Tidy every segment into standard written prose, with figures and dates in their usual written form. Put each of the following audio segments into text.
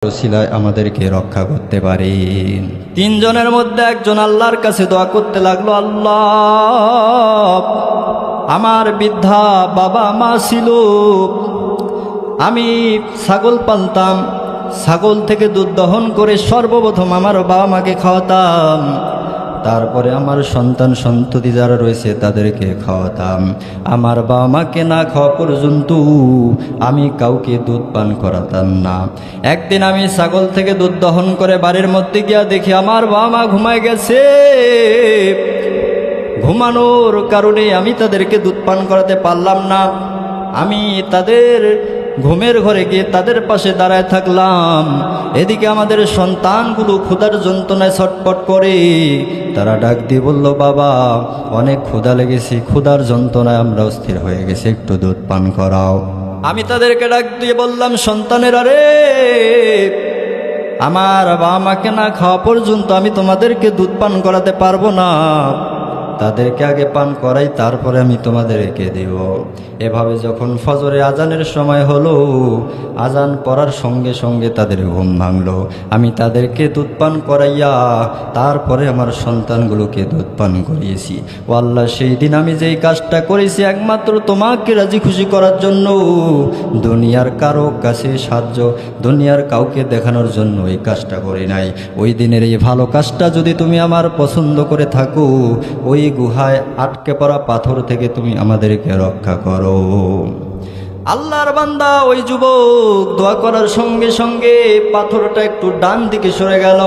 ওসিলায় আমাদেরকে রক্ষা করতে পারেন। তিনজনের মধ্যে একজন আল্লাহর কাছে দোয়া করতে লাগলো, আল্লাহ, আমার বৃদ্ধা বাবা মা ছিল, আমি ছাগল পালতাম, ছাগল থেকে দুধ দহন করে সর্বপ্রথম আমার বাবা মাকে খাওয়াতাম, তারপরে আমার সন্তান সন্ততি যারা রয়েছে তাদেরকে খাওয়াতাম। আমার বাবা মাকে না খাওয়া পর্যন্ত আমি কাউকে দুধ পান করাতাম না। একদিন আমি ছাগল থেকে দুধ দহন করে বাড়ির মধ্যে গিয়া দেখি আমার বাবা মা ঘুমায় গেছে। ঘুমানোর কারণে আমি তাদেরকে দুধ পান করাতে পারলাম না। আমি তাদের ঘুমের ঘরে গিয়ে তাদের পাশে দাঁড়ায় থাকলাম। এদিকে আমাদের সন্তানগুলো ক্ষুধার যন্ত্রণায় ছটপট করে। তারা ডাক দিয়ে বলল, বাবা, অনেক ক্ষুধা লেগেছে, ক্ষুধার যন্ত্রণায় আমরা অস্থির হয়ে গেছি, একটু দুধ পান করাও। আমি তাদেরকে ডাক দিয়ে বললাম, সন্তানেরা রে, আমার বাবা মাকে না খাওয়া পর্যন্ত আমি তোমাদেরকে দুধ পান করাতে পারবো না, তাদেরকে আগে পান করাই, তারপরে আমি তোমাদেরকে দেব। এভাবে যখন ফজরে আজানের সময় হলো, আজান পড়ার সঙ্গে সঙ্গে তাদের ঘুম ভাঙলো। আমি তাদেরকে দুধ পান করাইয়া তারপরে আমার সন্তানগুলোকে দুধ পান করিয়েছি। ও আল্লাহ, সেই দিন আমি যেই কাজটা করেছি একমাত্র তোমাকে রাজি খুশি করার জন্য, দুনিয়ার কারো কাছে সাহায্য, দুনিয়ার কাউকে দেখানোর জন্য এই কাজটা করি নাই। ওই দিনের এই ভালো কাজটা যদি তুমি আমার পছন্দ করে থাকো, ওই গুহায় আটকে পড়া পাথর থেকে তুমি আমাদেরকে রক্ষা করো। আল্লাহর বান্দা ওই যুবক দোয়া করার সঙ্গে সঙ্গে পাথরটা একটু ডান দিকে সরে গেল।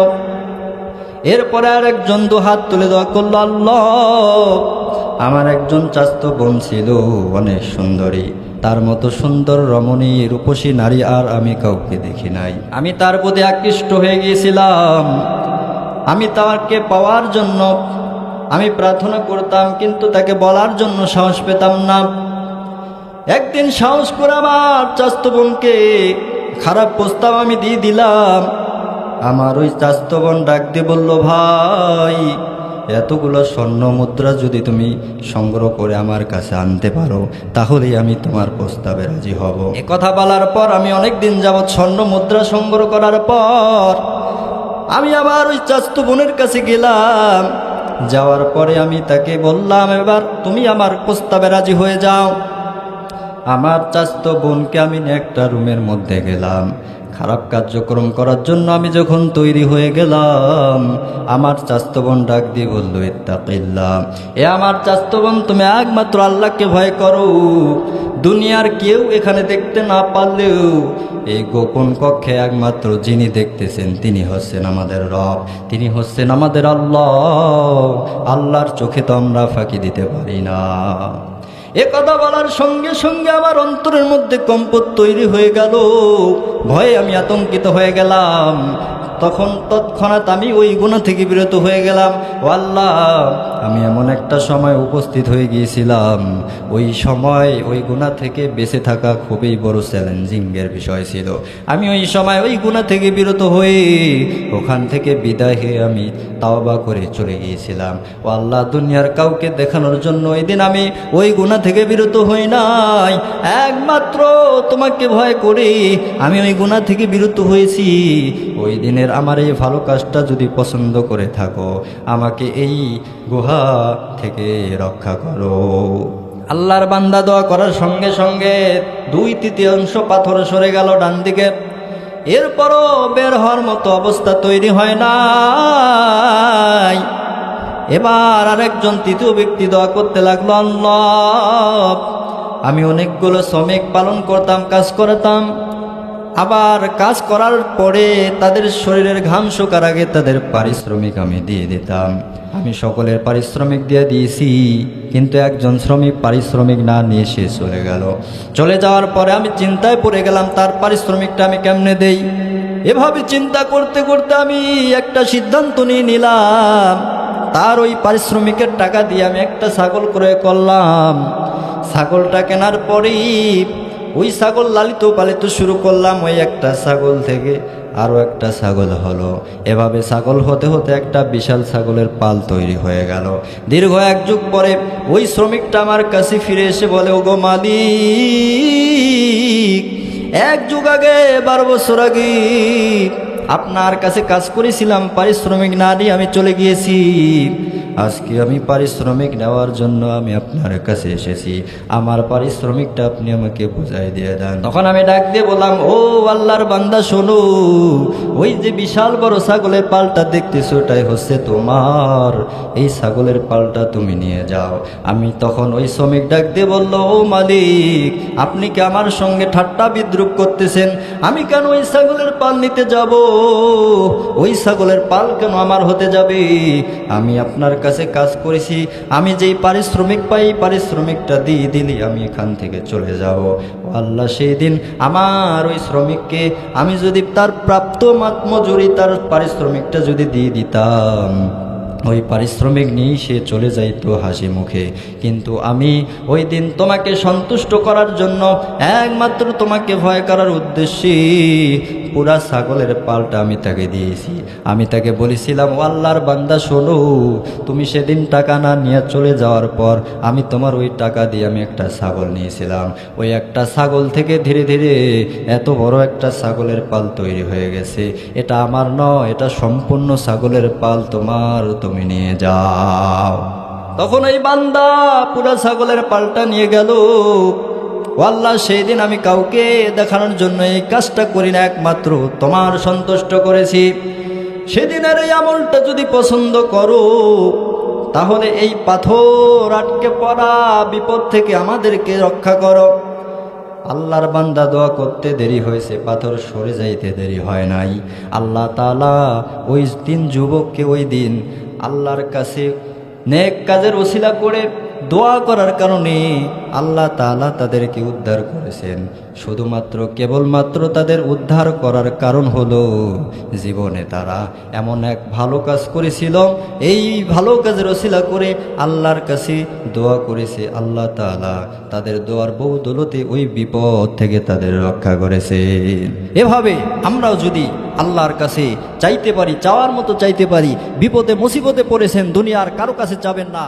এরপরে আর একজন দুহাত তুলে দোয়া করলো, আল্লাহ, আমার একজন চাচাতো বোন ছিল, অনেক সুন্দরী, তার মতো সুন্দর রমণী রূপসী নারী আর আমি কাউকে দেখি নাই। আমি তার প্রতি আকৃষ্ট হয়ে গিয়েছিলাম। আমি তাকে পাওয়ার জন্য আমি প্রার্থনা করতাম, কিন্তু তাকে বলার জন্য সাহস পেতাম না। একদিন সাহস করে আমার চাচাতো বোনকে খারাপ প্রস্তাব আমি দিয়ে দিলাম। আমার ওই চাচাতো বোন ডাক দিয়ে বলল, ভাই, এতগুলো স্বর্ণ মুদ্রা যদি তুমি সংগ্রহ করে আমার কাছে আনতে পারো, তাহলেই আমি তোমার প্রস্তাবে রাজি হব। এ কথা বলার পর আমি অনেক দিন যাবৎ স্বর্ণ মুদ্রা সংগ্রহ করার পর আমি আবার ওই চাচাতো বোনের কাছে গেলাম। যাওয়ার পরে আমি তাকে বললাম, এবার তুমি আমার প্রস্তাবে রাজি হয়ে যাও। আমার চাচাতো বোনকে আমি একটা রুমের মধ্যে গেলাম। খারাপ কার্যক্রম করার জন্য আমি যখন তৈরি হয়ে গেলাম, আমার চাচাতো বোন ডাক দিয়ে বলল, ইত্তাকিল্লাহ, এ আমার চাচাতো বোন, তুমি একমাত্র আল্লাহকে ভয় করো। দুনিয়ার কেউ এখানে দেখতে না পারলেও এই গোপন কক্ষে একমাত্র যিনি দেখতেছেন তিনি হচ্ছেন আমাদের রব, তিনি হচ্ছেন আমাদের আল্লাহ। আল্লাহর চোখে তো আমরা ফাঁকি দিতে পারি না। এ কথা বলার সঙ্গে সঙ্গে আমার অন্তরের মধ্যে কম্পন তৈরি হয়ে গেল। ভয়ে আমি আতঙ্কিত হয়ে গেলাম। তখন তৎক্ষণাৎ আমি ওই গুনাহ থেকে বিরত হয়ে গেলাম। ও আল্লাহ, আমি এমন একটা সময় উপস্থিত হয়ে গিয়েছিলাম, ওই সময় ওই গুনাহ থেকে বেঁচে থাকা খুবই বড় চ্যালেঞ্জিংয়ের বিষয় ছিল। আমি ওই সময় ওই গুনাহ থেকে বিরত হয়ে ওখান থেকে বিদায় হয়ে আমি তাওবা করে চলে গিয়েছিলাম। ও আল্লাহ, দুনিয়ার কাউকে দেখানোর জন্য ওই দিন আমি ওই গুনাহ থেকে বিরত হই নাই, একমাত্র তোমাকে ভয় করে আমি ওই গুনাহ থেকে বিরত হয়েছি। ওই দিনের আমার এই ভালো কাজটা যদি পছন্দ করে থাকো, আমাকে এই গুহা থেকে রক্ষা করো। আল্লাহর বান্দা দোয়া করার সঙ্গে সঙ্গে 2/3 পাথর সরে গেল ডান দিকে। এরপরও বের হওয়ার মতো অবস্থা তৈরি হয় নাই। এবার আরেকজন তৃতীয় ব্যক্তি দোয়া করতে লাগলো, আল্লাহ, আমি অনেকগুলো শ্রমিক পালন করতাম, কাজ করতাম, আবার কাজ করার পরে তাদের শরীরের ঘাম শুকার আগে তাদের পারিশ্রমিক আমি দিয়ে দিতাম। আমি সকলের পারিশ্রমিক দিয়ে দিয়েছি, কিন্তু একজন শ্রমিক পারিশ্রমিক না নিয়ে সে চলে গেল। চলে যাওয়ার পরে আমি চিন্তায় পড়ে গেলাম, তার পারিশ্রমিকটা আমি কেমনে দেই। এভাবে চিন্তা করতে করতে আমি একটা সিদ্ধান্ত নিয়ে নিলাম, তার ওই পারিশ্রমিকের টাকা দিয়ে আমি একটা ছাগল ক্রয় করলাম। ছাগলটা কেনার পরেই ওই ছাগল লালিত পালিত শুরু করলাম। ওই একটা ছাগল থেকে আরও একটা ছাগল হলো। এভাবে ছাগল হতে হতে একটা বিশাল ছাগলের পাল তৈরি হয়ে গেল। দীর্ঘ 1 যুগ পরে ওই শ্রমিকটা আমার কাছে ফিরে এসে বলে, ওগো মালিক, এক যুগ আগে 12 বছর আগে আপনার কাছে কাজ করেছিলাম, পারিশ্রমিক না দিয়ে আমি চলে গিয়েছি। আজকে আমি পারিশ্রমিক নেওয়ার জন্য আমি আপনার কাছে এসেছি, আমার পারিশ্রমিকটা আপনি আমাকে বুঝাই দিয়ে দেন। তখন আমি ডাক দিয়ে বললাম, ও আল্লাহর বান্দা শোনো, ওই যে বিশাল বড় ছাগলের পালটা দেখতেছো ওটাই হচ্ছে তোমার, এই ছাগলের পালটা তুমি নিয়ে যাও। আমি তখন ওই শ্রমিক ডাক দিয়ে বলল, ও মালিক, আপনি কি আমার সঙ্গে ঠাট্টা বিদ্রুপ করতেছেন? আমি কেন ওই ছাগলের পাল নিতে যাব? ওই ছাগলের পাল কেন আমার হতে যাবে? আমি আপনার কাছে কাজ করেছি, আমি যেই পারিশ্রমিক পাই পারিশ্রমিকটা দিয়ে দিলি আমি এখান থেকে চলে যাব। আল্লাহ, সেই দিন আমার ওই শ্রমিককে আমি যদি তার প্রাপ্ত মজুরি তার পারিশ্রমিকটা যদি দিয়ে দিতাম, ওই পারিশ্রমিক নিয়েই সে চলে যাইতো হাসি মুখে। কিন্তু আমি ওই দিন তোমাকে সন্তুষ্ট করার জন্য, একমাত্র তোমাকে ভয় করার উদ্দেশ্যে পুরা ছাগলের পালটা আমি তাকে দিয়েছি। আমি তাকে বলেছিলাম, ও আল্লাহর বান্দা শোনো, তুমি সেদিন টাকা না নিয়ে চলে যাওয়ার পর আমি তোমার ওই টাকা দিয়ে আমি একটা ছাগল নিয়েছিলাম। ওই একটা ছাগল থেকে ধীরে ধীরে এত বড় একটা ছাগলের পাল তৈরি হয়ে গেছে। এটা আমার নয়, এটা সম্পূর্ণ ছাগলের পাল তোমার, তুমি নিয়ে যাও। তখন এই বান্দা পুরা ছাগলের পালটা নিয়ে গেল। আল্লাহ, সেই দিন আমি কাউকে দেখানোর জন্য এই কাজটা করি না, একমাত্র তোমার সন্তুষ্ট করেছি। সেদিনের এই আমলটা যদি পছন্দ করো, তাহলে এই পাথর আটকে পড়া বিপদ থেকে আমাদেরকে রক্ষা করো। আল্লাহর বান্দা দোয়া করতে দেরি হয়েছে, পাথর সরে যাইতে দেরি হয় নাই। আল্লাহ তাআলা ওই তিন যুবককে ওই দিন আল্লাহর কাছে নেক কাজের ওসিলা করে দোয়া করার কারণে আল্লাহ তাআলা তাদেরকে উদ্ধার করেছেন। শুধুমাত্র কেবলমাত্র তাদের উদ্ধার করার কারণ হলো জীবনে তারা এমন এক ভালো কাজ করেছিল, এই ভালো কাজের ওসিলা করে আল্লাহর কাছে দোয়া করেছে। আল্লাহ তাআলা তাদের দোয়ার বদৌলতে ওই বিপদ থেকে তাদের রক্ষা করেছেন। এভাবে আমরাও যদি আল্লাহর কাছে চাইতে পারি, চাওয়ার মতো চাইতে পারি, বিপদে মুসিবতে পড়েছেন, দুনিয়ার কারো কাছে যাবেন না।